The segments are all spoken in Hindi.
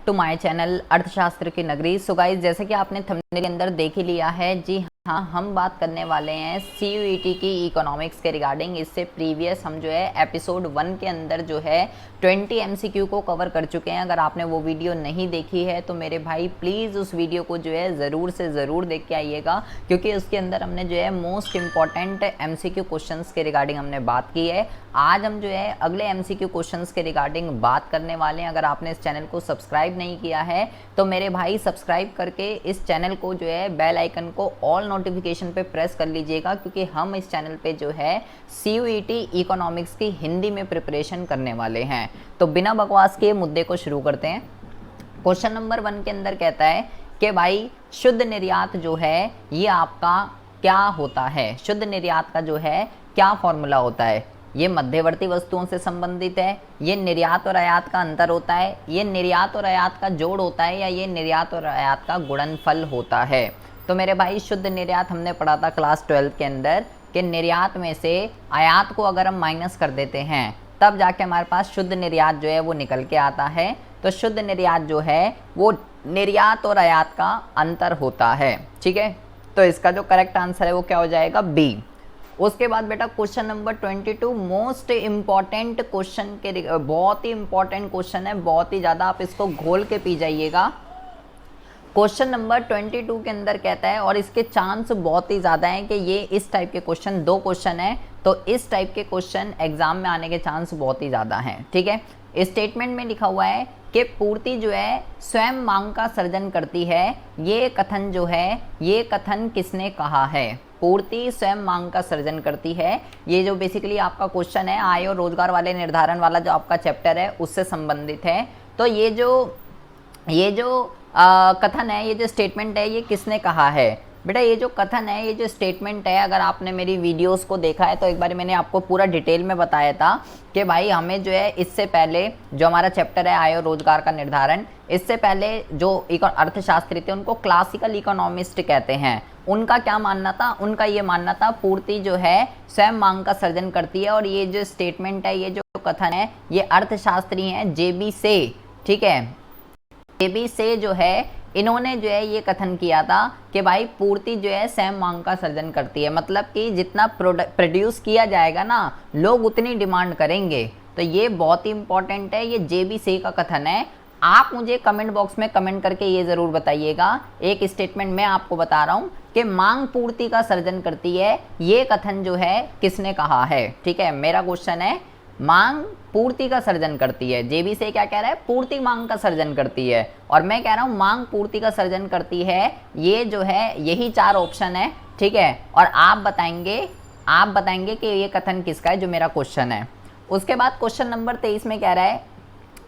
टू माय चैनल अर्थशास्त्र की नगरी। सो गाइस, जैसे कि आपने थंबनेल के अंदर देख ही लिया है, जी हाँ, हम बात करने वाले हैं CUET की इकोनॉमिक्स के रिगार्डिंग। इससे प्रीवियस हम जो है एपिसोड 1 के अंदर जो है 20 MCQ को कवर कर चुके हैं। अगर आपने वो वीडियो नहीं देखी है तो मेरे भाई प्लीज़ उस वीडियो को जो है ज़रूर से ज़रूर देख के आइएगा, क्योंकि उसके अंदर हमने जो है मोस्ट इंपॉर्टेंट MCQ क्वेश्चंस के रिगार्डिंग हमने बात की है। आज हम जो है अगले MCQ क्वेश्चंस के रिगार्डिंग बात करने वाले हैं। अगर आपने इस चैनल को सब्सक्राइब नहीं किया है तो मेरे भाई सब्सक्राइब करके इस चैनल को जो है बेल आइकन को ऑल नोटिफिकेशन पे प्रेस कर लीजिएगा, क्योंकि हम इस चैनल पे जो है CUET इकोनॉमिक्स की हिंदी में प्रिपरेशन करने वाले हैं। तो बिना बकवास के मुद्दे को शुरू करते हैं। क्वेश्चन नंबर 1 के अंदर कहता है कि भाई शुद्ध निर्यात जो है ये आपका क्या होता है। शुद्ध निर्यात का जो है क्या फॉर्मूला होता है। ये मध्यवर्ती वस्तुओं से संबंधित है, ये निर्यात और आयात का अंतर होता है, ये निर्यात और आयात का जोड़ होता है, या ये निर्यात और आयात का गुणनफल होता है। तो मेरे भाई शुद्ध निर्यात हमने पढ़ा था क्लास 12 के अंदर कि निर्यात में से आयात को अगर हम माइनस कर देते हैं तब जाके हमारे पास शुद्ध निर्यात जो है वो निकल के आता है। तो शुद्ध निर्यात जो है वो निर्यात और आयात का अंतर होता है। ठीक है, तो इसका जो करेक्ट आंसर है वो क्या हो जाएगा, बी। उसके बाद बेटा question number 22 most important question के, बहुत ही इंपॉर्टेंट क्वेश्चन है, बहुत ही ज़्यादा, आप इसको घोल के पी जाइएगा। क्वेश्चन नंबर 22 के अंदर कहता है, और इसके चांस बहुत ही ज़्यादा हैं कि ये इस टाइप के क्वेश्चन, 2 क्वेश्चन है तो इस टाइप के क्वेश्चन एग्जाम में आने के चांस बहुत ही ज़्यादा हैं। ठीक है, स्टेटमेंट में लिखा हुआ है कि पूर्ति जो है स्वयं मांग का सर्जन करती है। ये कथन जो है, ये कथन किसने कहा है। पूर्ति स्वयं मांग का सर्जन करती है, ये जो बेसिकली आपका क्वेश्चन है आय और रोजगार वाले निर्धारण वाला जो आपका चैप्टर है उससे संबंधित है। तो ये जो कथन है, ये जो स्टेटमेंट है, ये किसने कहा है बेटा। ये जो कथन है, ये जो स्टेटमेंट है, अगर आपने मेरी वीडियोस को देखा है तो एक बार मैंने आपको पूरा डिटेल में बताया था कि भाई हमें जो है इससे पहले जो हमारा चैप्टर है आय और रोजगार का निर्धारण, इससे पहले जो अर्थशास्त्री थे उनको क्लासिकल इकोनॉमिस्ट कहते हैं। उनका क्या मानना था, उनका ये मानना था पूर्ति जो है स्वयं मांग का सर्जन करती है। और ये जो स्टेटमेंट है, ये जो कथन है, ये अर्थशास्त्री हैं JB से। ठीक है, JB से जो है इन्होंने जो है ये कथन किया था कि भाई पूर्ति जो है स्वयं मांग का सर्जन करती है। मतलब कि जितना प्रोड्यूस किया जाएगा ना, लोग उतनी डिमांड करेंगे। तो ये बहुत ही इंपॉर्टेंट है, ये JB से का कथन है। आप मुझे कमेंट बॉक्स में कमेंट करके ये ज़रूर बताइएगा। एक स्टेटमेंट मैं आपको बता रहा हूँ कि मांग पूर्ति का सर्जन करती है, ये कथन जो है किसने कहा है। ठीक है, मेरा क्वेश्चन है मांग पूर्ति का सर्जन करती है। JB से क्या कह रहा है, पूर्ति मांग का सर्जन करती है, और मैं कह रहा हूँ मांग पूर्ति का सर्जन करती है। ये जो है यही 4 ऑप्शन है। ठीक है, और आप बताएंगे कि ये कथन किसका है, जो मेरा क्वेश्चन है। उसके बाद क्वेश्चन नंबर 23 में कह रहा है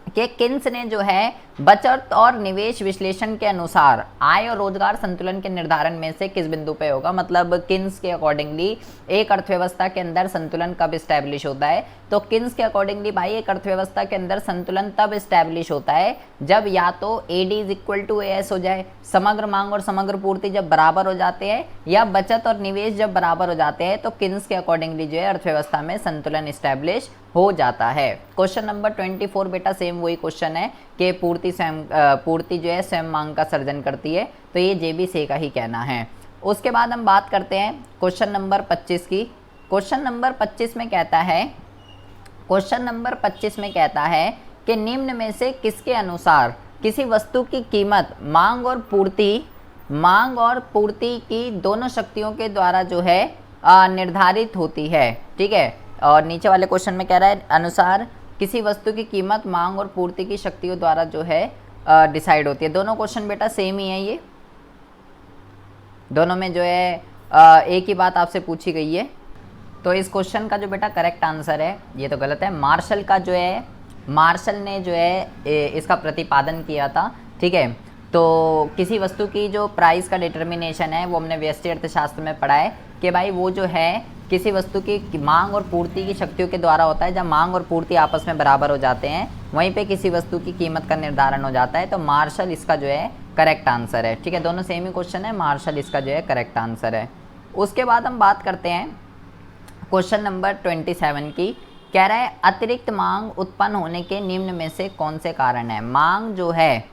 कि किन्स ने जो है बचत और निवेश विश्लेषण के अनुसार आय और रोजगार संतुलन के निर्धारण में से किस बिंदु पे होगा। मतलब किन्स के अकॉर्डिंगली एक अर्थव्यवस्था के अंदर संतुलन कब स्टैब्लिश होता है। तो किन्स के अकॉर्डिंगली भाई एक अर्थव्यवस्था के अंदर संतुलन तब स्टैब्लिश होता है जब या तो AD = AS हो जाए, समग्र मांग और समग्र पूर्ति जब बराबर हो जाते हैं, या बचत और निवेश जब बराबर हो जाते हैं। तो किन्स के अकॉर्डिंगली जो है अर्थव्यवस्था में संतुलन स्टैब्लिश हो जाता है। क्वेश्चन नंबर 24 बेटा सेम वही क्वेश्चन है कि पूर्ति जो है स्वयं मांग का सर्जन करती है। तो ये JB से का ही कहना है। उसके बाद हम बात करते हैं क्वेश्चन नंबर 25 की। क्वेश्चन नंबर 25 में कहता है कि निम्न में से किसके अनुसार किसी वस्तु की कीमत मांग और पूर्ति की दोनों शक्तियों के द्वारा जो है निर्धारित होती है। ठीक है, और नीचे वाले क्वेश्चन में कह रहा है अनुसार किसी वस्तु की कीमत मांग और पूर्ति की शक्तियों द्वारा जो है डिसाइड होती है। दोनों क्वेश्चन बेटा सेम ही है, ये दोनों में जो है एक ही बात आपसे पूछी गई है। तो इस क्वेश्चन का जो बेटा करेक्ट आंसर है, ये तो गलत है। मार्शल ने जो है इसका प्रतिपादन किया था। ठीक है, तो किसी वस्तु की जो प्राइस का डिटर्मिनेशन है वो हमने व्यष्टि अर्थशास्त्र में पढ़ा है कि भाई वो जो है किसी वस्तु की मांग और पूर्ति की शक्तियों के द्वारा होता है। जब मांग और पूर्ति आपस में बराबर हो जाते हैं वहीं पे किसी वस्तु की कीमत का निर्धारण हो जाता है। तो मार्शल इसका जो है करेक्ट आंसर है। ठीक है, दोनों सेम ही क्वेश्चन है, मार्शल इसका जो है करेक्ट आंसर है। उसके बाद हम बात करते हैं क्वेश्चन नंबर 27 की। कह रहा है अतिरिक्त मांग उत्पन्न होने के निम्न में से कौन से कारण है। मांग जो है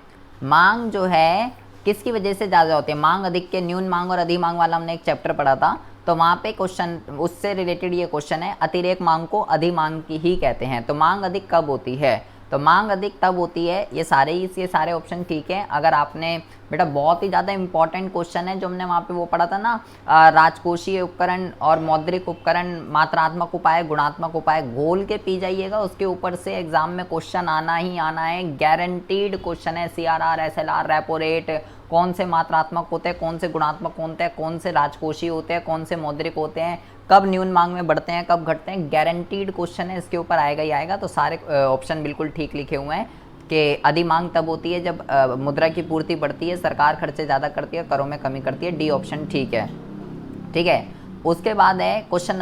मांग जो है किसकी वजह से ज़्यादा होती है, मांग अधिक के, न्यून मांग और अधिक मांग वाला हमने एक चैप्टर पढ़ा था, तो वहाँ पे क्वेश्चन उससे रिलेटेड ये क्वेश्चन है, अतिरेक मांग को अधिक मांग की ही कहते हैं। तो मांग अधिक कब होती है, तो मांग अधिक तब होती है, ये सारे ऑप्शन ठीक है। अगर आपने बेटा बहुत ही ज़्यादा इंपॉर्टेंट क्वेश्चन है जो हमने वहाँ पे वो पढ़ा था ना, राजकोषीय उपकरण और मौद्रिक उपकरण, मात्रात्मक उपाय, गुणात्मक उपाय, घोल के पी जाइएगा, उसके ऊपर से एग्जाम में क्वेश्चन आना ही आना है, गारंटीड क्वेश्चन है। CRR, SLR, रेपो रेट, कौन से मात्रात्मक होते हैं, कौन से गुणात्मक होते हैं, कौन से राजकोषीय होते हैं, कौन से मौद्रिक होते हैं, कब न्यून मांग में बढ़ते हैं, कब घटते हैं, गारंटीड क्वेश्चन है, इसके ऊपर आएगा ही आएगा। तो सारे ऑप्शन बिल्कुल ठीक लिखे हुए हैं कि अधिक मांग तब होती है जब मुद्रा की पूर्ति बढ़ती है, सरकार खर्चे ज़्यादा करती है, करों में कमी करती है। डी ऑप्शन ठीक है, ठीक है। उसके बाद है क्वेश्चन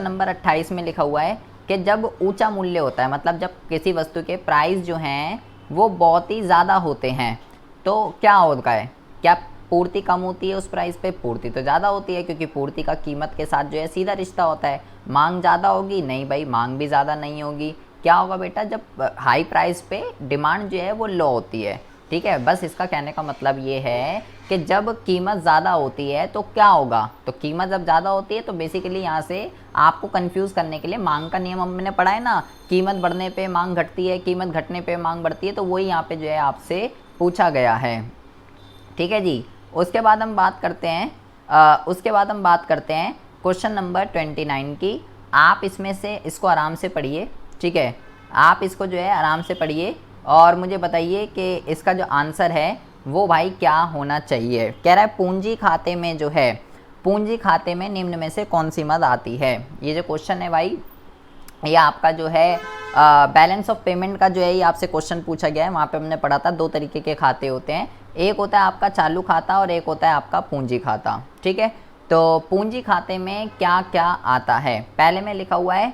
नंबर 28 में लिखा हुआ है कि जब ऊंचा मूल्य होता है, मतलब जब किसी वस्तु के प्राइस जो हैं वो बहुत ही ज़्यादा होते हैं, तो क्या होता है, क्या पूर्ति कम होती है उस प्राइस पे, पूर्ति तो ज़्यादा होती है, क्योंकि पूर्ति का कीमत के साथ जो है सीधा रिश्ता होता है। मांग ज़्यादा होगी, नहीं भाई मांग भी ज़्यादा नहीं होगी। क्या होगा बेटा, जब हाई प्राइस पे डिमांड जो है वो लो होती है, ठीक है। बस इसका कहने का मतलब ये है कि जब कीमत ज़्यादा होती है तो क्या होगा, तो कीमत जब ज़्यादा होती है तो बेसिकली यहाँ से आपको कंफ्यूज करने के लिए मांग का नियम हमने पढ़ा है ना, कीमत बढ़ने पे मांग घटती है, कीमत घटने पे मांग बढ़ती है, तो वही यहाँ पे जो है आपसे पूछा गया है, ठीक है जी। उसके बाद हम बात करते हैं क्वेश्चन नंबर 29 की। आप इसमें से इसको आराम से पढ़िए, ठीक है, आप इसको जो है आराम से पढ़िए और मुझे बताइए कि इसका जो आंसर है वो भाई क्या होना चाहिए। कह रहा है पूंजी खाते में जो है, पूंजी खाते में निम्न में से कौन सी मद आती है। ये जो क्वेश्चन है भाई, ये आपका जो है बैलेंस ऑफ पेमेंट का जो है ये आपसे क्वेश्चन पूछा गया है। वहाँ पे हमने पढ़ा था दो तरीके के खाते होते हैं, एक होता है आपका चालू खाता और एक होता है आपका पूंजी खाता, ठीक है। तो पूंजी खाते में क्या क्या आता है, पहले में लिखा हुआ है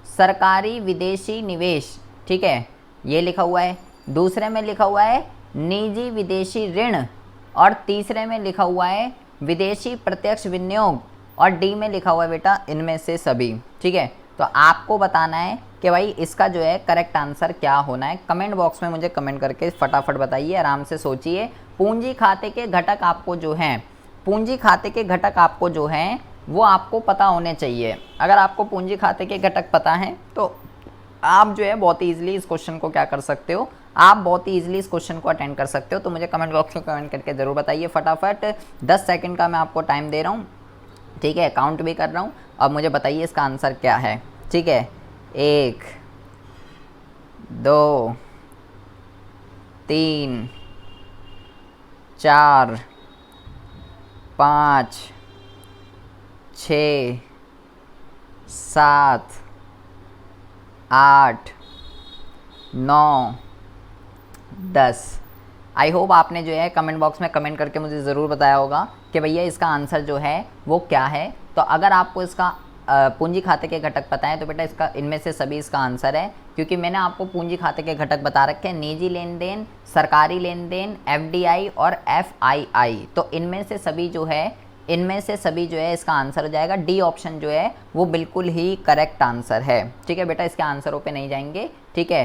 सरकारी विदेशी निवेश, ठीक है, ये लिखा हुआ है। दूसरे में लिखा हुआ है निजी विदेशी ऋण और तीसरे में लिखा हुआ है विदेशी प्रत्यक्ष विनियोग और डी में लिखा हुआ है बेटा इनमें से सभी, ठीक है। तो आपको बताना है कि भाई इसका जो है करेक्ट आंसर क्या होना है। कमेंट बॉक्स में मुझे कमेंट करके फटाफट बताइए, आराम से सोचिए। पूंजी खाते के घटक आपको जो हैं, पूंजी खाते के घटक आपको जो हैं वो आपको पता होने चाहिए। अगर आपको पूंजी खाते के घटक पता हैं तो आप जो है बहुत ईजिली इस क्वेश्चन को क्या कर सकते हो, आप बहुत ही ईजिली इस क्वेश्चन को अटेंड कर सकते हो। तो मुझे कमेंट बॉक्स में कमेंट करके ज़रूर बताइए फटाफट। 10 सेकंड का मैं आपको टाइम दे रहा हूँ, ठीक है, काउंट भी कर रहा हूँ। अब मुझे बताइए इसका आंसर क्या है, ठीक है। 1 2 3 4 5 6 7 8 9 10। आई होप आपने जो है कमेंट बॉक्स में कमेंट करके मुझे ज़रूर बताया होगा कि भैया इसका आंसर जो है वो क्या है। तो अगर आपको इसका पूंजी खाते के घटक पता है तो बेटा इसका इनमें से सभी इसका आंसर है, क्योंकि मैंने आपको पूंजी खाते के घटक बता रखे हैं, निजी लेन देन, सरकारी लेन देन, FDI और FII। तो इनमें से सभी जो है इसका आंसर हो जाएगा। डी ऑप्शन जो है वो बिल्कुल ही करेक्ट आंसर है, ठीक है बेटा। इसके आंसरों पे नहीं जाएंगे, ठीक है,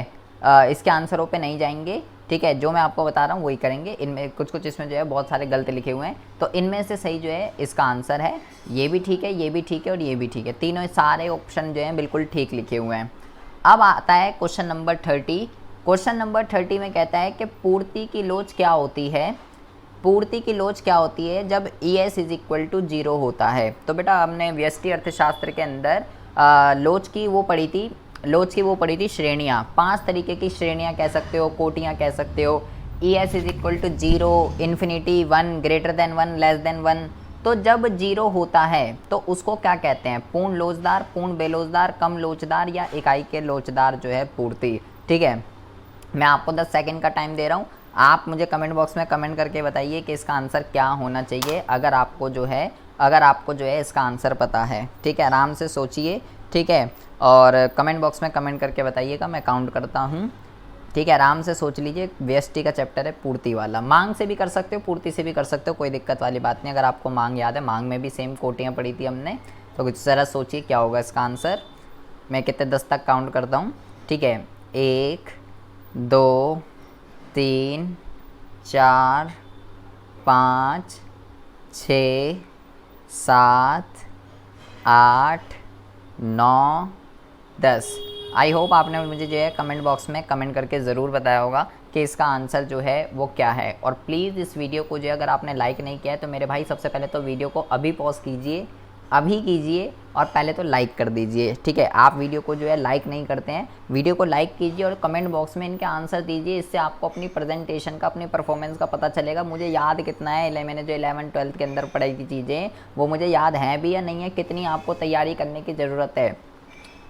इसके आंसरों पे नहीं जाएंगे, ठीक है। जो मैं आपको बता रहा हूँ वही करेंगे। इनमें कुछ इसमें जो है बहुत सारे गलत लिखे हुए हैं, तो इनमें से सही जो है इसका आंसर है। ये भी ठीक है, ये भी ठीक है और ये भी ठीक है, तीनों सारे ऑप्शन जो हैं बिल्कुल ठीक लिखे हुए हैं। अब आता है क्वेश्चन नंबर 30। क्वेश्चन नंबर 30 में कहता है कि पूर्ति की लोच क्या होती है, पूर्ति की लोच क्या होती है जब ES = 0 होता है। तो बेटा हमने व्यष्टि अर्थशास्त्र के अंदर लोच की वो पढ़ी थी श्रेणियाँ, 5 तरीके की श्रेणियाँ कह सकते हो, कोटियाँ कह सकते हो। ES = 0, infinity, 1, greater than 1, less than 1। तो जब 0 होता है तो उसको क्या कहते हैं, पूर्ण लोचदार, पूर्ण बेलोचदार, कम लोचदार या इकाई के लोचदार जो है पूर्ति, ठीक है। मैं आपको 10 सेकंड का टाइम दे रहा हूँ, आप मुझे कमेंट बॉक्स में कमेंट करके बताइए कि इसका आंसर क्या होना चाहिए। अगर आपको जो है इसका आंसर पता है, ठीक है, आराम से सोचिए, ठीक है, और कमेंट बॉक्स में कमेंट करके बताइएगा। मैं काउंट करता हूँ, ठीक है, आराम से सोच लीजिए। व्यष्टि का चैप्टर है पूर्ति वाला, मांग से भी कर सकते हो, पूर्ति से भी कर सकते हो, कोई दिक्कत वाली बात नहीं। अगर आपको मांग याद है, मांग में भी सेम कोटियाँ पढ़ी थी हमने, तो कुछ ज़रा सोचिए क्या होगा इसका आंसर। मैं कितने 10 तक काउंट करता हूँ, ठीक है। 1 2 3 4 5 6 7 8 9 10। आई होप आपने मुझे जो है कमेंट बॉक्स में कमेंट करके ज़रूर बताया होगा कि इसका आंसर जो है वो क्या है। और प्लीज़ इस वीडियो को जो है अगर आपने लाइक नहीं किया है तो मेरे भाई सबसे पहले तो वीडियो को अभी पॉज कीजिए, अभी कीजिए और पहले तो लाइक कर दीजिए। ठीक है, आप वीडियो को जो है लाइक नहीं करते हैं, वीडियो को लाइक कीजिए और कमेंट बॉक्स में इनके आंसर दीजिए। इससे आपको अपनी प्रेजेंटेशन का, अपनी परफॉर्मेंस का पता चलेगा मुझे याद कितना है। मैंने जो 11th-12th के अंदर पढ़ाई की चीज़ें वो मुझे याद हैं भी या नहीं है, कितनी आपको तैयारी करने की ज़रूरत है।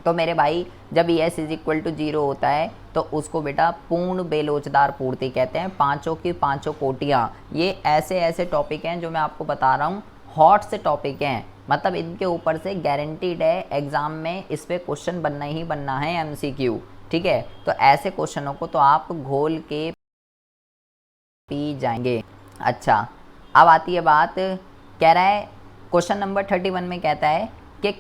तो मेरे भाई जब ES = 0 होता है तो उसको बेटा पूर्ण बेलोचदार पूर्ति कहते हैं। पांचों की पांचों कोटियाँ, ये ऐसे ऐसे टॉपिक हैं जो मैं आपको बता रहा हूँ, हॉट से टॉपिक हैं। मतलब इनके ऊपर से गारंटीड है एग्ज़ाम में इस पर क्वेश्चन बनना ही बनना है, MCQ। ठीक है, तो ऐसे क्वेश्चनों को तो आप घोल के पी जाएंगे। अच्छा, अब आती है बात, कह रहा है क्वेश्चन नंबर 31 में कहता है कि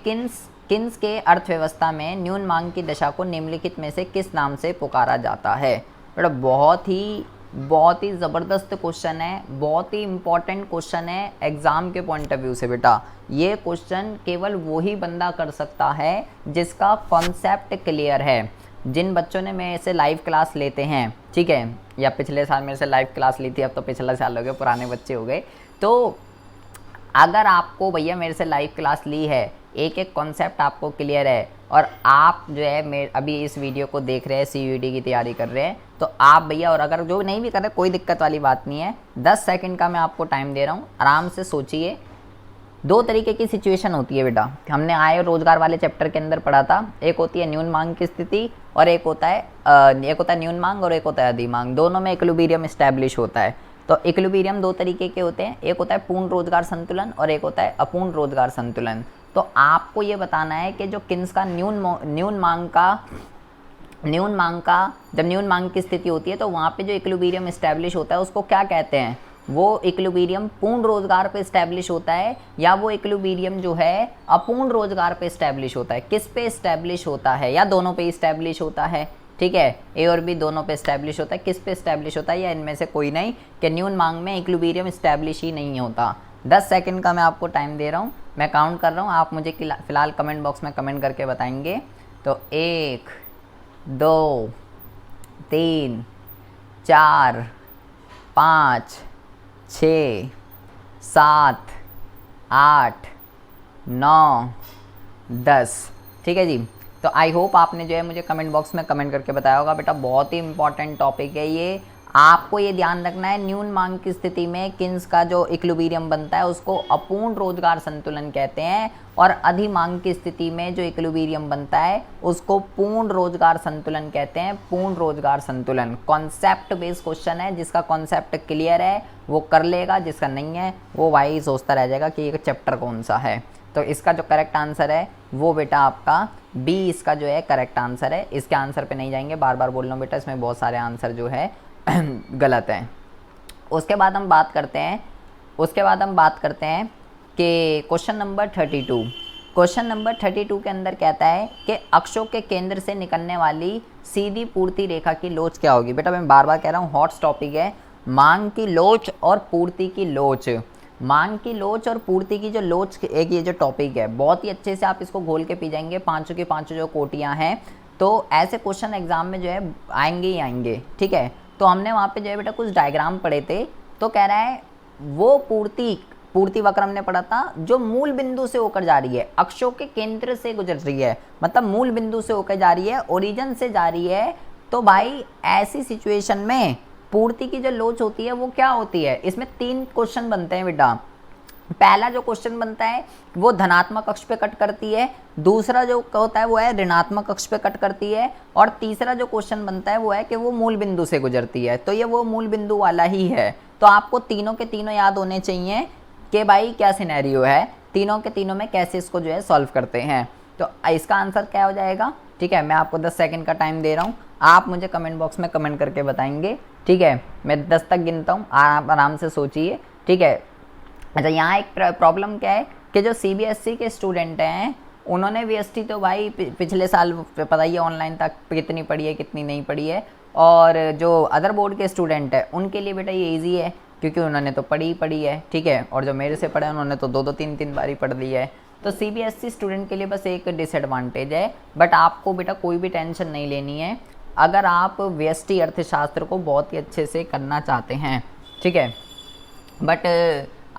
किन्स के अर्थव्यवस्था में न्यून मांग की दशा को निम्नलिखित में से किस नाम से पुकारा जाता है। बेटा बहुत ही ज़बरदस्त क्वेश्चन है, बहुत ही इम्पॉर्टेंट क्वेश्चन है एग्ज़ाम के पॉइंट ऑफ व्यू से। बेटा ये क्वेश्चन केवल वही बंदा कर सकता है जिसका कॉन्सेप्ट क्लियर है। जिन बच्चों ने मेरे से लाइव क्लास लेते हैं, ठीक है, या पिछले साल मेरे से लाइव क्लास ली थी, अब तो पिछला साल हो गया, पुराने बच्चे हो गए, तो अगर आपको भैया मेरे से लाइव क्लास ली है, एक एक कॉन्सेप्ट आपको क्लियर है और आप जो है अभी इस वीडियो को देख रहे हैं, CUET की तैयारी कर रहे हैं, तो आप भैया, और अगर जो नहीं भी कर रहे कोई दिक्कत वाली बात नहीं है, 10 सेकंड का मैं आपको टाइम दे रहा हूँ, आराम से सोचिए। 2 तरीके की सिचुएशन होती है बेटा, हमने आय और रोजगार वाले चैप्टर के अंदर पढ़ा था। एक होती है न्यून मांग की स्थिति और एक होता है न्यून मांग और एक होता है अधि मांग। दोनों में इक्विलिब्रियम एस्टैब्लिश होता है। तो इक्विलिब्रियम 2 तरीके के होते हैं, एक होता है पूर्ण रोजगार संतुलन और एक होता है अपूर्ण रोजगार संतुलन। तो आपको ये बताना है कि जो किन्स का न्यून मांग जब न्यून मांग की स्थिति होती है तो वहाँ पे जो इक्विलिब्रियम एस्टैब्लिश होता है उसको क्या कहते हैं। वो इक्विलिब्रियम पूर्ण रोजगार पे एस्टैब्लिश होता है या वो इक्विलिब्रियम जो है अपूर्ण रोजगार पे एस्टैब्लिश होता है। किस पे एस्टैब्लिश होता है, या दोनों पे एस्टैब्लिश होता है। ठीक है, ए और बी दोनों पे एस्टैब्लिश होता है। किस पे एस्टैब्लिश होता है, या इनमें से कोई नहीं, कि न्यून मांग में इक्विलिब्रियम एस्टैब्लिश ही नहीं होता। 10 सेकंड का मैं आपको टाइम दे रहा हूँ, मैं काउंट कर रहा हूँ, आप मुझे फ़िलहाल कमेंट बॉक्स में कमेंट करके बताएंगे। तो 1 2 3 4 5 6 7 8 9 10। ठीक है जी, तो आई होप आपने जो है मुझे कमेंट बॉक्स में कमेंट करके बताया होगा। बेटा बहुत ही इंपॉर्टेंट टॉपिक है ये, आपको ये ध्यान रखना है। न्यून मांग की स्थिति में किन्स का जो इक्विलिब्रियम बनता है उसको अपूर्ण रोजगार संतुलन कहते हैं, और अधि मांग की स्थिति में जो इक्विलिब्रियम बनता है उसको पूर्ण रोजगार संतुलन कहते हैं। पूर्ण रोजगार संतुलन कॉन्सेप्ट बेस्ड क्वेश्चन है, जिसका कॉन्सेप्ट क्लियर है वो कर लेगा, जिसका नहीं है वो भाई सोचता रह जाएगा कि ये चैप्टर कौन सा है। तो इसका जो करेक्ट आंसर है वो बेटा आपका बी, इसका जो है करेक्ट आंसर है। इसके आंसर पे नहीं जाएंगे, बार बार बोल रहा हूँ बेटा, इसमें बहुत सारे आंसर जो है गलत हैं। उसके बाद हम बात करते हैं कि क्वेश्चन नंबर 32 के अंदर कहता है कि अक्षों के केंद्र से निकलने वाली सीधी पूर्ति रेखा की लोच क्या होगी। बेटा मैं बार बार कह रहा हूँ, हॉट टॉपिक है, मांग की लोच और पूर्ति की लोच। मांग की लोच और पूर्ति की जो लोच, एक ये जो टॉपिक है, बहुत ही अच्छे से आप इसको घोल के पी जाएंगे। पांचों की पांचों जो कोटियां हैं, तो ऐसे क्वेश्चन एग्जाम में जो है आएंगे ही आएंगे। ठीक है, तो हमने वहाँ पे जो है बेटा कुछ डायग्राम पढ़े थे, तो कह रहा है वो पूर्ति वक्र हमने पढ़ा था जो मूल बिंदु से होकर जा रही है, अक्षों के केंद्र से गुजर रही है, मतलब मूल बिंदु से होकर जा रही है, ओरिजिन से जा रही है। तो भाई ऐसी सिचुएशन में पूर्ति की जो लोच होती है वो क्या होती है। इसमें 3 क्वेश्चन बनते हैं बेटा। पहला जो क्वेश्चन बनता है वो धनात्मक अक्ष पे कट करती है, दूसरा जो होता है वो है ऋणात्मक अक्ष पे कट करती है, और तीसरा जो क्वेश्चन बनता है वो है कि वो मूल बिंदु से गुजरती है। तो ये वो मूल बिंदु वाला ही है। तो आपको तीनों के तीनों याद होने चाहिए कि भाई क्या सिनेरियो है, तीनों के तीनों में कैसे इसको जो है सॉल्व करते हैं। तो इसका आंसर क्या हो जाएगा। ठीक है, मैं आपको 10 सेकंड का टाइम दे रहा हूँ, आप मुझे कमेंट बॉक्स में कमेंट करके बताएंगे। ठीक है, मैं 10 तक गिनता हूँ, आप आराम से सोचिए। ठीक है, अच्छा यहाँ एक प्रॉब्लम क्या है कि जो CBSE के स्टूडेंट हैं उन्होंने VST तो भाई पिछले साल पता ही है ऑनलाइन तक कितनी पढ़ी है कितनी नहीं पढ़ी है। और जो अदर बोर्ड के स्टूडेंट है उनके लिए बेटा ये ईजी है, क्योंकि उन्होंने तो पढ़ी ही पढ़ी है, ठीक है। और जो मेरे से पढ़े उन्होंने तो 2-2 3-3 बार ही पढ़ ली है। तो सीबीएसई स्टूडेंट के लिए बस एक डिसएडवांटेज है, बट आपको बेटा कोई भी टेंशन नहीं लेनी है अगर आप व्यष्टि अर्थशास्त्र को बहुत ही अच्छे से करना चाहते हैं, ठीक है। बट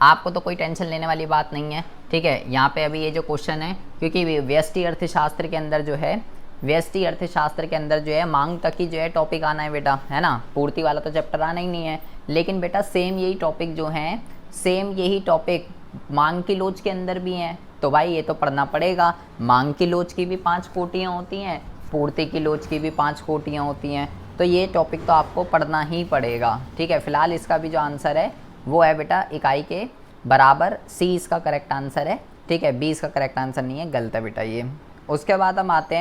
आपको तो कोई टेंशन लेने वाली बात नहीं है, ठीक है। यहाँ पे अभी ये जो क्वेश्चन है, क्योंकि व्यष्टि अर्थशास्त्र के अंदर जो है, व्यष्टि अर्थशास्त्र के अंदर जो है मांग तक ही जो है टॉपिक आना है बेटा, है ना। पूर्ति वाला तो चैप्टर आना ही नहीं है, लेकिन बेटा सेम यही टॉपिक जो है, सेम यही टॉपिक मांग की लोच के अंदर भी हैं। तो भाई ये तो पढ़ना पड़ेगा। मांग की लोच की भी 5 कोटियाँ होती हैं, पूर्ति की लोच की भी 5 कोटियाँ होती हैं, तो ये टॉपिक तो आपको पढ़ना ही पड़ेगा, ठीक है। फिलहाल इसका भी जो आंसर है वो है बेटा इकाई के बराबर, सी इसका करेक्ट आंसर है, ठीक है। बी इसका करेक्ट आंसर नहीं है, गलत है बेटा ये। उसके बाद हम आते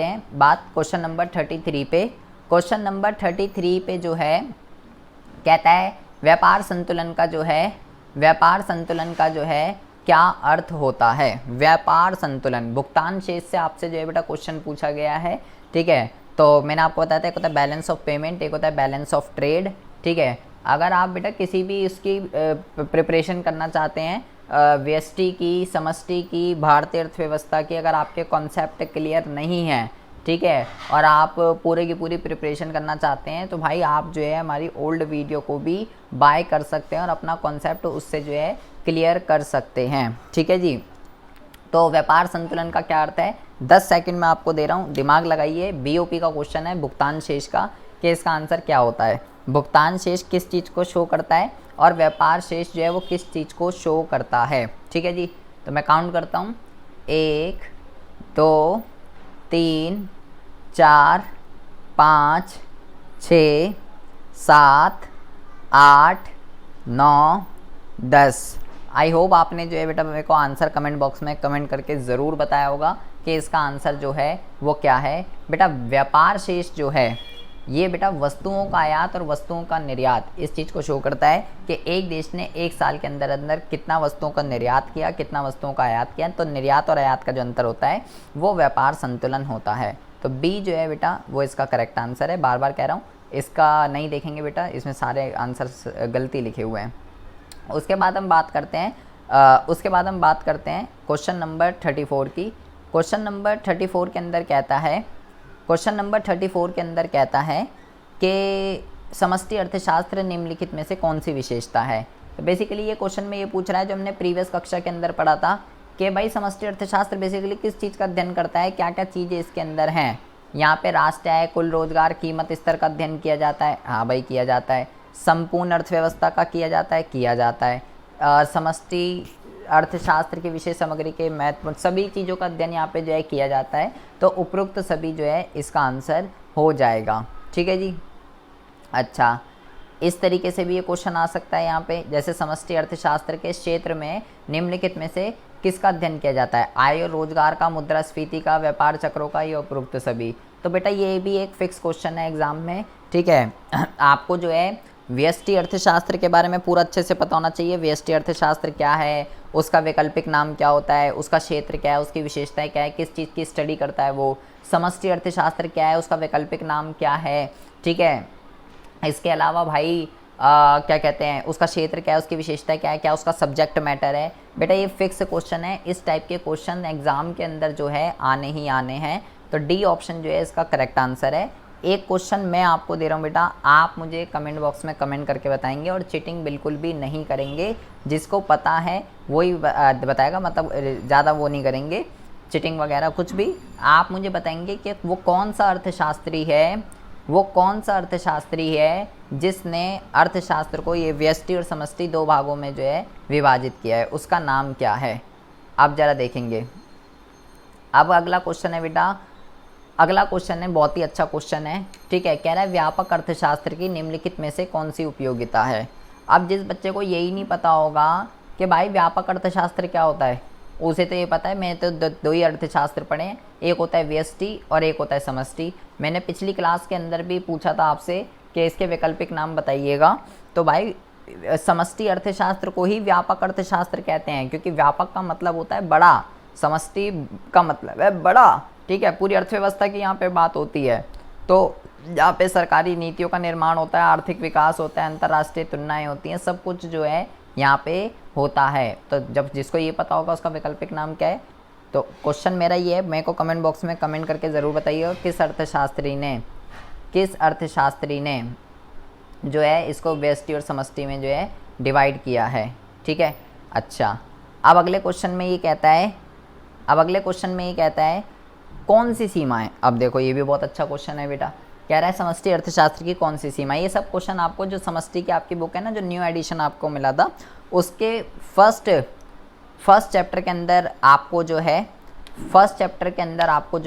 हैं बात क्वेश्चन नंबर 33 पे। क्वेश्चन नंबर 33 पे जो है कहता है व्यापार संतुलन का जो है क्या अर्थ होता है। व्यापार संतुलन, भुगतान शेष से आपसे जो है बेटा क्वेश्चन पूछा गया है, ठीक है। तो मैंने आपको बताया था एक होता है बैलेंस ऑफ पेमेंट, एक होता है बैलेंस ऑफ ट्रेड, ठीक है। अगर आप बेटा किसी भी इसकी प्रिपरेशन करना चाहते हैं, व्यष्टि की, समष्टि की, भारतीय अर्थव्यवस्था की, अगर आपके कॉन्सेप्ट क्लियर नहीं है, ठीक है, और आप पूरे की पूरी प्रिपरेशन करना चाहते हैं, तो भाई आप जो है हमारी ओल्ड वीडियो को भी बाय कर सकते हैं और अपना कॉन्सेप्ट उससे जो है क्लियर कर सकते हैं, ठीक है जी। तो व्यापार संतुलन का क्या अर्थ है, 10 सेकंड में आपको दे रहा हूँ, दिमाग लगाइए। बीओपी का क्वेश्चन है भुगतान शेष का, कि इसका आंसर क्या होता है। भुगतान शेष किस चीज़ को शो करता है और व्यापार शेष जो है वो किस चीज़ को शो करता है, ठीक है जी। तो मैं काउंट करता हूँ, 1 2 3 4 5 6 7 8 9 10। आई होप आपने जो है बेटा मेरे को आंसर कमेंट बॉक्स में कमेंट करके ज़रूर बताया होगा कि इसका आंसर जो है वो क्या है। बेटा व्यापार शेष जो है ये बेटा वस्तुओं का आयात और वस्तुओं का निर्यात, इस चीज़ को शो करता है कि एक देश ने एक साल के अंदर अंदर कितना वस्तुओं का निर्यात किया, कितना वस्तुओं का आयात किया। तो निर्यात और आयात का जो अंतर होता है वो व्यापार संतुलन होता है। तो बी जो है बेटा वो इसका करेक्ट आंसर है। बार बार कह रहा हूँ, इसका नहीं देखेंगे बेटा, इसमें सारे आंसर्स गलती लिखे हुए हैं। उसके बाद हम बात करते हैं क्वेश्चन नंबर 34 की। क्वेश्चन नंबर 34 के अंदर कहता है कि समष्टि अर्थशास्त्र निम्नलिखित में से कौन सी विशेषता है। तो बेसिकली ये क्वेश्चन में ये पूछ रहा है जो हमने प्रीवियस कक्षा के अंदर पढ़ा था कि भाई समष्टि अर्थशास्त्र बेसिकली किस चीज़ का अध्ययन करता है, क्या क्या चीज़ें इसके अंदर हैं। यहाँ पे राष्ट्र आय, कुल रोजगार, कीमत स्तर का अध्ययन किया जाता है, हाँ भाई किया जाता है। संपूर्ण अर्थव्यवस्था का किया जाता है। समष्टि अर्थशास्त्र की विषय सामग्री के महत्वपूर्ण सभी चीज़ों का अध्ययन यहाँ पे जो है किया जाता है। तो उपरोक्त सभी जो है इसका आंसर हो जाएगा, ठीक है जी। अच्छा, इस तरीके से भी ये क्वेश्चन आ सकता है यहाँ पे, जैसे समष्टि अर्थशास्त्र के क्षेत्र में निम्नलिखित में से किसका अध्ययन किया जाता है। आय और रोजगार का, मुद्रास्फीति का, व्यापार चक्रों का, ये उपरोक्त सभी। तो बेटा ये भी एक फिक्स क्वेश्चन है एग्जाम में, ठीक है। आपको जो है व्यष्टि अर्थशास्त्र के बारे में पूरा अच्छे से पता होना चाहिए। व्यष्टि अर्थशास्त्र क्या है, उसका वैकल्पिक नाम क्या होता है, उसका क्षेत्र क्या है, उसकी विशेषताएं क्या है, किस चीज़ की स्टडी करता है वो। समष्टि अर्थशास्त्र क्या है, उसका वैकल्पिक नाम क्या है, ठीक है। इसके अलावा भाई क्या कहते हैं, उसका क्षेत्र क्या है, उसकी विशेषता क्या है, क्या उसका सब्जेक्ट मैटर है। बेटा ये फिक्स क्वेश्चन है, इस टाइप के क्वेश्चन एग्जाम के अंदर जो है आने ही आने हैं। तो डी ऑप्शन जो है इसका करेक्ट आंसर है। एक क्वेश्चन मैं आपको दे रहा हूँ बेटा, आप मुझे कमेंट बॉक्स में कमेंट करके बताएंगे और चीटिंग बिल्कुल भी नहीं करेंगे। जिसको पता है वही बताएगा, मतलब ज़्यादा वो नहीं करेंगे चीटिंग वगैरह कुछ भी। आप मुझे बताएंगे कि वो कौन सा अर्थशास्त्री है जिसने अर्थशास्त्र को ये व्यष्टि और समष्टि 2 भागों में जो है विभाजित किया है, उसका नाम क्या है। आप ज़रा देखेंगे। अब अगला क्वेश्चन है बेटा, अगला क्वेश्चन है बहुत ही अच्छा क्वेश्चन है, ठीक है। कह रहा है व्यापक अर्थशास्त्र की निम्नलिखित में से कौन सी उपयोगिता है। अब जिस बच्चे को यही नहीं पता होगा कि भाई व्यापक अर्थशास्त्र क्या होता है, उसे तो ये पता है, मैंने तो दो ही अर्थशास्त्र पढ़े हैं, एक होता है व्यष्टि और एक होता है समष्टि। मैंने पिछली क्लास के अंदर भी पूछा था आपसे कि इसके वैकल्पिक नाम बताइएगा। तो भाई समष्टि अर्थशास्त्र को ही व्यापक अर्थशास्त्र कहते हैं, क्योंकि व्यापक का मतलब होता है बड़ा, समष्टि का मतलब है बड़ा, ठीक है। पूरी अर्थव्यवस्था की यहाँ पे बात होती है। तो यहाँ पे सरकारी नीतियों का निर्माण होता है, आर्थिक विकास होता है, अंतर्राष्ट्रीय तुलनाएं होती हैं, सब कुछ जो है यहाँ पे होता है। तो जब जिसको ये पता होगा उसका वैकल्पिक नाम क्या है। तो क्वेश्चन मेरा ये है, मेरे को कमेंट बॉक्स में कमेंट करके ज़रूर बताइए किस अर्थशास्त्री ने जो है इसको व्यष्टि और समष्टि में जो है डिवाइड किया है। ठीक है, अच्छा अब अगले क्वेश्चन में ये कहता है कौन सी सीमाएं। अब देखो ये भी बहुत अच्छा क्वेश्चन है बेटा, कह रहा है समष्टि अर्थशास्त्र की कौन सी सीमा। ये सब क्वेश्चन आपको जो समष्टि की आपकी बुक है ना, जो न्यू एडिशन आपको मिला था, उसके फर्स्ट चैप्टर के अंदर आपको जो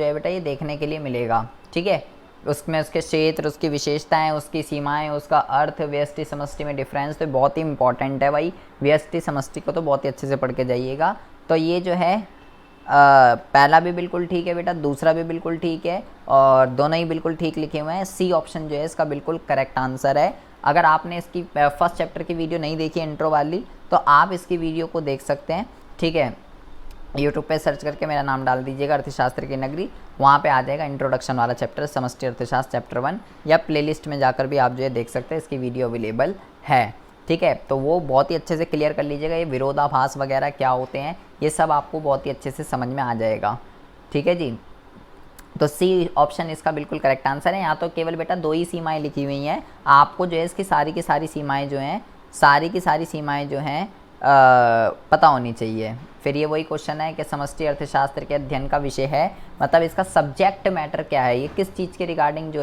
है बेटा ये देखने के लिए मिलेगा। ठीक है, उसमें उसके क्षेत्र, उसकी विशेषताएं, उसकी सीमाएं, उसका अर्थ, व्यष्टि समष्टि में डिफरेंस तो बहुत ही इंपॉर्टेंट है भाई। व्यष्टि समष्टि को तो बहुत ही अच्छे से पढ़ के जाइएगा। तो ये जो है पहला भी बिल्कुल ठीक है बेटा, दूसरा भी बिल्कुल ठीक है, और दोनों ही बिल्कुल ठीक लिखे हुए हैं। सी ऑप्शन जो है इसका बिल्कुल करेक्ट आंसर है। अगर आपने इसकी फर्स्ट चैप्टर की वीडियो नहीं देखी इंट्रो वाली, तो आप इसकी वीडियो को देख सकते हैं। ठीक है, यूट्यूब पे सर्च करके मेरा नाम डाल दीजिएगा अर्थशास्त्र की नगरी, वहाँ पे आ जाएगा इंट्रोडक्शन वाला चैप्टर, समष्टि अर्थशास्त्र चैप्टर 1, या प्लेलिस्ट में जाकर भी आप जो है देख सकते हैं, इसकी वीडियो अवेलेबल है। ठीक है, तो वो बहुत ही अच्छे से क्लियर कर लीजिएगा, ये विरोधाभास वगैरह क्या होते हैं ये सब आपको बहुत ही अच्छे से समझ में आ जाएगा। ठीक है जी, तो सी ऑप्शन इसका बिल्कुल करेक्ट आंसर है। यहाँ तो केवल बेटा 2 ही सीमाएं लिखी हुई हैं, आपको जो है इसकी सारी की सारी सीमाएं जो हैं पता होनी चाहिए। फिर ये वही क्वेश्चन है कि समष्टि अर्थशास्त्र के अध्ययन का विषय है, मतलब इसका सब्जेक्ट मैटर क्या है, ये किस चीज़ के रिगार्डिंग जो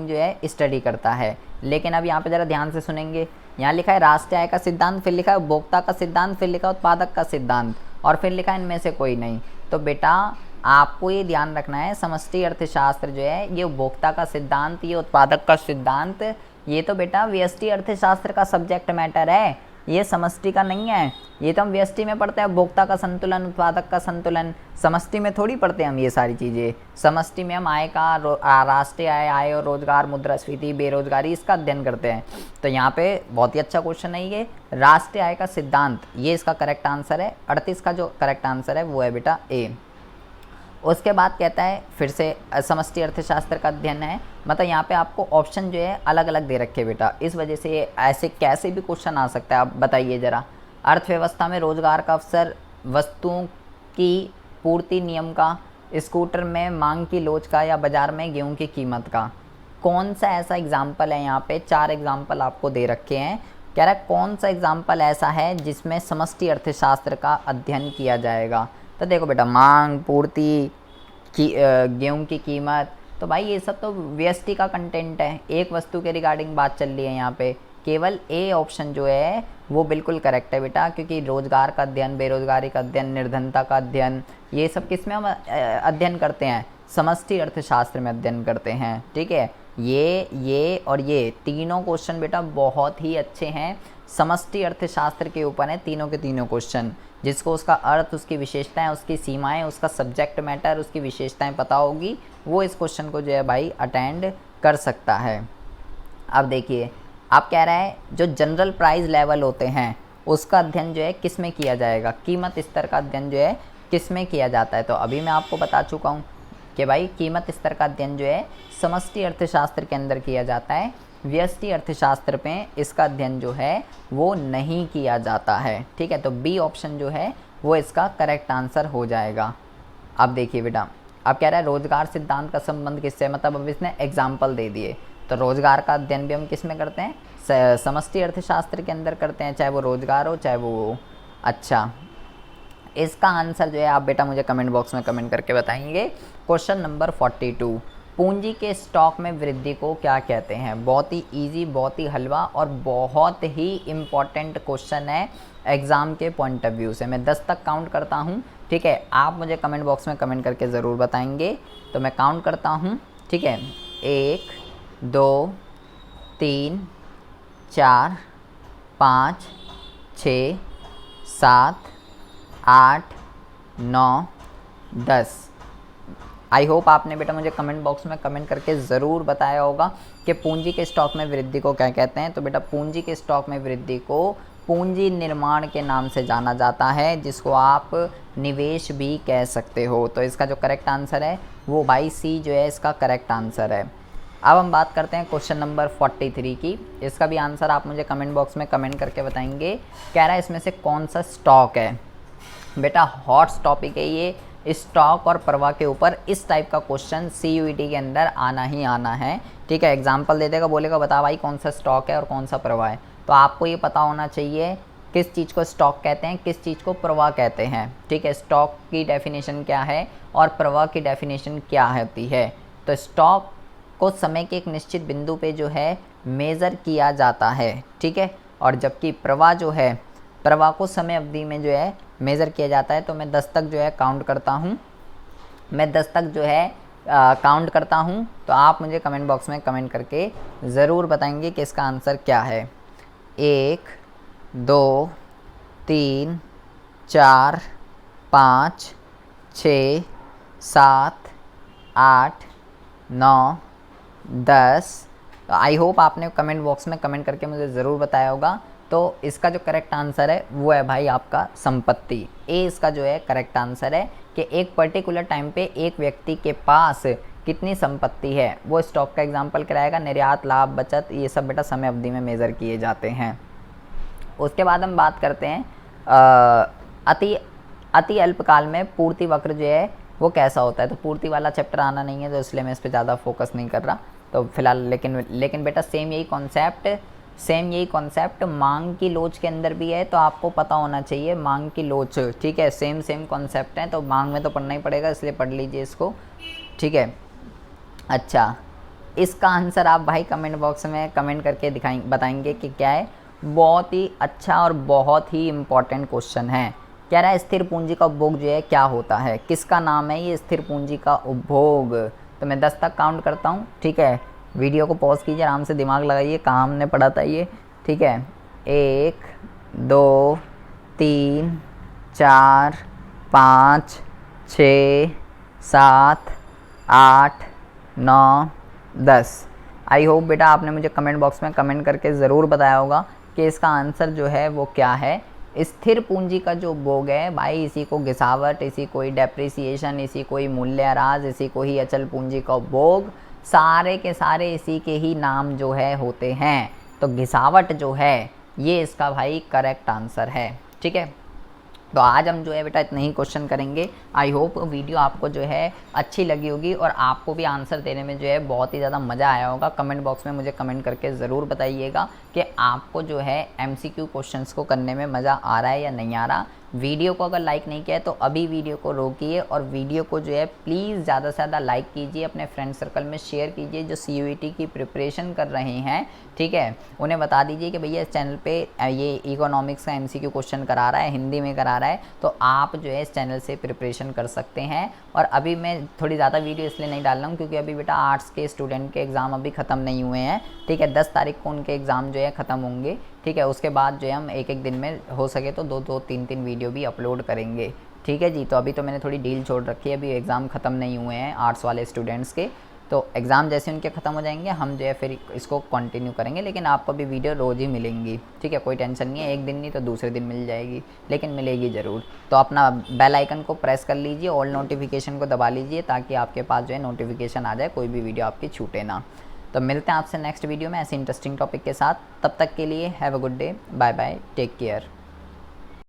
है स्टडी करता है। लेकिन अब यहाँ पे ज़रा ध्यान से सुनेंगे, यहाँ लिखा है राष्ट्रीय आय का सिद्धांत, फिर लिखा है उपभोक्ता का सिद्धांत, फिर लिखा है उत्पादक का सिद्धांत, और फिर लिखा है इनमें से कोई नहीं। तो बेटा आपको ये ध्यान रखना है, समष्टि अर्थशास्त्र जो है ये उपभोक्ता का सिद्धांत, ये उत्पादक का सिद्धांत, ये तो बेटा व्यष्टि अर्थशास्त्र का सब्जेक्ट मैटर है, ये समष्टि का नहीं है। ये तो हम व्यष्टि में पढ़ते हैं उपभोक्ता का संतुलन, उत्पादक का संतुलन, समष्टि में थोड़ी पढ़ते हैं हम ये सारी चीज़ें। समष्टि में हम आय का, राष्ट्रीय आय और रोजगार, मुद्रास्फीति, बेरोजगारी, इसका अध्ययन करते हैं। तो यहाँ पे बहुत ही अच्छा क्वेश्चन है ये, राष्ट्रीय आय का सिद्धांत, ये इसका करेक्ट आंसर है। 38 का जो करेक्ट आंसर है वो है बेटा ए। उसके बाद कहता है फिर से समष्टि अर्थशास्त्र का अध्ययन है, मतलब यहाँ पे आपको ऑप्शन जो है अलग अलग दे रखे बेटा, इस वजह से ये ऐसे कैसे भी क्वेश्चन आ सकता है। आप बताइए ज़रा, अर्थव्यवस्था में रोजगार का अवसर, वस्तुओं की पूर्ति नियम का, स्कूटर में मांग की लोच का, या बाजार में गेहूं की कीमत का, कौन सा ऐसा एग्जाम्पल है। यहाँ पे 4 एग्जाम्पल आपको दे रखे हैं, कह रहा है कौन सा एग्जाम्पल ऐसा है जिसमें समष्टि अर्थशास्त्र का अध्ययन किया जाएगा। तो देखो बेटा, मांग, पूर्ति, गेहूं की कीमत, तो भाई ये सब तो व्यष्टि का कंटेंट है, एक वस्तु के रिगार्डिंग बात चल रही है यहाँ पे। केवल ए ऑप्शन जो है वो बिल्कुल करेक्ट है बेटा, क्योंकि रोजगार का अध्ययन, बेरोजगारी का अध्ययन, निर्धनता का अध्ययन, ये सब किस में हम अध्ययन करते हैं, समष्टि अर्थशास्त्र में अध्ययन करते हैं। ठीक है, ये और ये तीनों क्वेश्चन बेटा बहुत ही अच्छे हैं, समष्टि अर्थशास्त्र के ऊपर है तीनों के तीनों क्वेश्चन। जिसको उसका अर्थ, उसकी विशेषताएं, उसकी सीमाएं, उसका सब्जेक्ट मैटर, उसकी विशेषताएं पता होगी, वो इस क्वेश्चन को जो है भाई अटेंड कर सकता है। अब देखिए, आप कह रहे हैं जो जनरल प्राइस लेवल होते हैं उसका अध्ययन जो है किस में किया जाएगा, कीमत स्तर का अध्ययन जो है किस में किया जाता है। तो अभी मैं आपको बता चुका हूँ कि भाई कीमत स्तर का अध्ययन जो है समष्टि अर्थशास्त्र के अंदर किया जाता है, व्यष्टि अर्थशास्त्र पे इसका अध्ययन जो है वो नहीं किया जाता है। ठीक है, तो बी ऑप्शन जो है वो इसका करेक्ट आंसर हो जाएगा। अब देखिए बेटा, अब कह रहा है रोजगार सिद्धांत का संबंध किससे, मतलब अब इसने एग्जाम्पल दे दिए। तो रोजगार का अध्ययन भी हम किस में करते हैं, समष्टि अर्थशास्त्र के अंदर करते हैं, चाहे वो रोजगार हो चाहे वो। अच्छा, इसका आंसर जो है आप बेटा मुझे कमेंट बॉक्स में कमेंट करके बताएंगे। क्वेश्चन नंबर 42, पूंजी के स्टॉक में वृद्धि को क्या कहते हैं। बहुत ही इजी, बहुत ही हलवा और बहुत ही इम्पॉर्टेंट क्वेश्चन है एग्ज़ाम के पॉइंट ऑफ व्यू से। मैं 10 तक काउंट करता हूँ, ठीक है, आप मुझे कमेंट बॉक्स में कमेंट करके ज़रूर बताएंगे। तो मैं काउंट करता हूँ, ठीक है, 1 2 3 4 5 6 7 8 9 10। आई होप आपने बेटा मुझे कमेंट बॉक्स में कमेंट करके ज़रूर बताया होगा कि पूंजी के स्टॉक में वृद्धि को क्या कहते हैं। तो बेटा पूंजी के स्टॉक में वृद्धि को पूंजी निर्माण के नाम से जाना जाता है, जिसको आप निवेश भी कह सकते हो। तो इसका जो करेक्ट आंसर है वो भाई सी जो है इसका करेक्ट आंसर है। अब हम बात करते हैं क्वेश्चन नंबर 43 की। इसका भी आंसर आप मुझे कमेंट बॉक्स में कमेंट करके बताएंगे। कह रहा है इसमें से कौन सा स्टॉक है। बेटा हॉट टॉपिक है ये, स्टॉक और प्रवाह के ऊपर इस टाइप का क्वेश्चन CUET के अंदर आना ही आना है। ठीक है, एग्जाम्पल दे देगा, बोलेगा बता भाई कौन सा स्टॉक है और कौन सा प्रवाह है। तो आपको ये पता होना चाहिए किस चीज़ को स्टॉक कहते हैं, किस चीज़ को प्रवाह कहते हैं। ठीक है, स्टॉक की डेफिनेशन क्या है और प्रवाह की डेफिनेशन क्या होती है। तो स्टॉक को समय के एक निश्चित बिंदु पे जो है मेज़र किया जाता है। ठीक है, और जबकि प्रवाह जो है, प्रवाह को समय अवधि में जो है मेज़र किया जाता है। तो मैं 10 तक जो है काउंट करता हूँ, मैं 10 तक जो है काउंट करता हूँ। तो आप मुझे कमेंट बॉक्स में कमेंट करके ज़रूर बताएंगे कि इसका आंसर क्या है। 1 2 3 4 5 6 7 8 9 10। तो आई होप आपने कमेंट बॉक्स में कमेंट करके मुझे ज़रूर बताया होगा। तो इसका जो करेक्ट आंसर है वो है भाई आपका संपत्ति। ए इसका जो है करेक्ट आंसर है कि एक पर्टिकुलर टाइम पे एक व्यक्ति के पास कितनी संपत्ति है वो स्टॉक का एग्जांपल कराएगा। निर्यात, लाभ, बचत, ये सब बेटा समय अवधि में मेज़र किए जाते हैं। उसके बाद हम बात करते हैं अति अल्पकाल में पूर्ति वक्र जो है वो कैसा होता है। तो पूर्ति वाला चैप्टर आना नहीं है तो इसलिए मैं इस पर ज़्यादा फोकस नहीं कर रहा तो फिलहाल। लेकिन बेटा सेम यही कॉन्सेप्ट मांग की लोच के अंदर भी है, तो आपको पता होना चाहिए मांग की लोच। ठीक है, सेम कॉन्सेप्ट है, तो मांग में तो पढ़ना ही पड़ेगा, इसलिए पढ़ लीजिए इसको। ठीक है, अच्छा इसका आंसर आप भाई कमेंट बॉक्स में कमेंट करके बताएंगे कि क्या है। बहुत ही अच्छा और बहुत ही इम्पॉर्टेंट क्वेश्चन है। कह रहा है स्थिर पूंजी का उपभोग जो है क्या होता है, किसका नाम है ये स्थिर पूंजी का उपभोग। तो मैं 10 तक काउंट करता हूँ। ठीक है, वीडियो को पॉज कीजिए, आराम से दिमाग लगाइए, कहाँ हमने पढ़ा था ये। ठीक है, 1 2 3 4 5 6 7 8 9 10। आई होप बेटा आपने मुझे कमेंट बॉक्स में कमेंट करके ज़रूर बताया होगा कि इसका आंसर जो है वो क्या है। स्थिर पूंजी का जो उपभोग है भाई, इसी को घिसावट, इसी को ही डेप्रिसिएशन, इसी को ही मूल्यह्रास, इसी को ही अचल पूंजी का उपभोग, सारे के सारे इसी के ही नाम जो है होते हैं। तो घिसावट जो है ये इसका भाई करेक्ट आंसर है। ठीक है, तो आज हम जो है बेटा इतने ही क्वेश्चन करेंगे। आई होप वीडियो आपको जो है अच्छी लगी होगी और आपको भी आंसर देने में जो है बहुत ही ज़्यादा मज़ा आया होगा। कमेंट बॉक्स में मुझे कमेंट करके ज़रूर बताइएगा कि आपको जो है MCQ क्वेश्चंस को करने में मज़ा आ रहा है या नहीं आ रहा। वीडियो को अगर लाइक नहीं किया है तो अभी वीडियो को रोकिए और वीडियो को जो है प्लीज़ ज़्यादा से ज़्यादा लाइक कीजिए, अपने फ्रेंड सर्कल में शेयर कीजिए जो CUET की प्रिपरेशन कर रहे हैं। ठीक है, उन्हें बता दीजिए कि भैया इस चैनल पे ये इकोनॉमिक्स का MCQ क्वेश्चन करा रहा है, हिंदी में करा रहा है, तो आप जो है इस चैनल से प्रिपरेशन कर सकते हैं। और अभी मैं थोड़ी ज़्यादा वीडियो इसलिए नहीं डाल रहा हूँ क्योंकि अभी बेटा आर्ट्स के स्टूडेंट के एग्ज़ाम अभी ख़त्म नहीं हुए हैं। ठीक है, 10 तारीख को उनके एग्ज़ाम जो है ख़त्म होंगे। ठीक है, उसके बाद जो है हम एक दिन में हो सके तो 2-2 3-3 वीडियो भी अपलोड करेंगे। ठीक है जी, तो अभी तो मैंने थोड़ी डील छोड़ रखी है, अभी एग्ज़ाम ख़त्म नहीं हुए हैं आर्ट्स वाले स्टूडेंट्स के। तो एग्ज़ाम जैसे उनके ख़त्म हो जाएंगे हम जो है फिर इसको कंटिन्यू करेंगे, लेकिन आपको भी वीडियो रोज़ ही मिलेंगी। ठीक है, कोई टेंशन नहीं है, एक दिन नहीं तो दूसरे दिन मिल जाएगी, लेकिन मिलेगी ज़रूर। तो अपना बेल आइकन को प्रेस कर लीजिए, ऑल नोटिफिकेशन को दबा लीजिए ताकि आपके पास जो है नोटिफिकेशन आ जाए, कोई भी वीडियो आपकी छूटे ना। तो मिलते हैं आपसे नेक्स्ट वीडियो में ऐसे इंटरेस्टिंग टॉपिक के साथ। तब तक के लिए have a good day, bye bye, take care.